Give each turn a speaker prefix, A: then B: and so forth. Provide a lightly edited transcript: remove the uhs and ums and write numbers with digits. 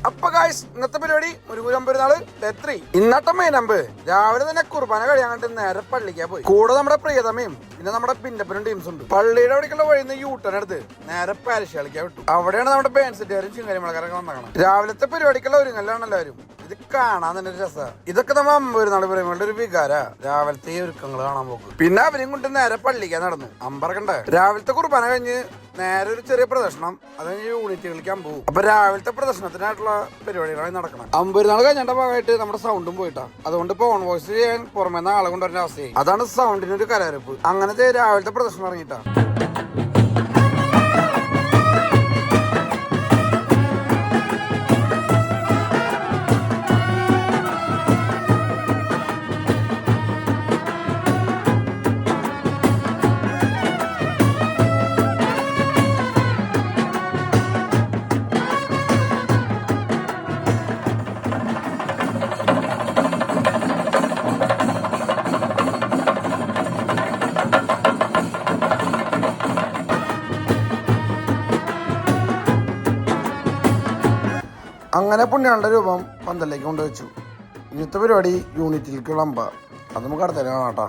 A: അപ്പൊ ഗായ്സ് ഇന്നത്തെ പരിപാടി മുരുകൂരം പെരുന്നാള് ഡേ 3. ഇന്നത്തെ മെയിൻ നമ്പ് രാവിലെ തന്നെ കുർബാന കഴിയാൻ കണ്ട് നേരെ പള്ളിക്കാ പോയി. കൂടെ നമ്മുടെ പ്രിയതമയും പിന്നെ നമ്മുടെ പിന്നപ്പനും ടീംസ് ഉണ്ട്. പള്ളിയുടെ അവിടേക്കുള്ള വഴിന്ന് യൂട്ടൺ എടുത്ത് നേരെ പാരിഷ് കളിക്കാൻ വിട്ടു. അവിടെയാണ് നമ്മുടെ ബാൻസെറ്റുകാരും ചിങ്കാരിമളക്കാരൊക്കെ വന്നേക്കണം. രാവിലത്തെ പരിപാടിക്കുള്ള ഒരുങ്ങലാണ് എല്ലാവരും. ഇത് കാണാൻ തന്നെ ഒരു രസമാണ്. ഇതൊക്കെ നമ്മൾ പെരുന്നാൾ പറയുമ്പോൾ ഒരു വികാര രാവിലത്തെ ഒരുക്കങ്ങൾ കാണാൻ പോകും. പിന്നെ അവരും കൊണ്ട് നേരെ പള്ളിക്കാൻ നടന്നു. അമ്പറക്കണ്ടേ രാവിലത്തെ കുർബാന കഴിഞ്ഞ് നേരെ ഒരു ചെറിയ പ്രദർശനം, അത് കഴിഞ്ഞ് യൂണിറ്റ് കളിക്കാൻ പോകും. അപ്പൊ രാവിലത്തെ പ്രദർശനത്തിനായിട്ടുള്ള പരിപാടികളാണ് നടക്കണം. അമ്പരുന്നാൾ കഴിഞ്ഞ ഭാഗമായിട്ട് നമ്മുടെ സൗണ്ടും പോയിട്ടാ. അതുകൊണ്ട് ഇപ്പൊ ഓൺ വോയിസ് ചെയ്യാൻ പുറമേ ആളെ കൊണ്ടുവരുന്ന അവസ്ഥയായി. അതാണ് സൗണ്ടിനൊരു കരാരപ്പ്. അങ്ങനത്തെ രാവിലത്തെ പ്രദർശനം ഇറങ്ങിയിട്ടാ. അങ്ങനെ പുണ്യാളുടെ രൂപം പന്തലിലേക്ക് കൊണ്ടുവച്ചു. ഇന്നത്തെ പരിപാടി യൂണിറ്റിലേക്ക് വിളമ്പ. അത് നമുക്ക് അടുത്തേക്ക് കാണാം കേട്ടോ.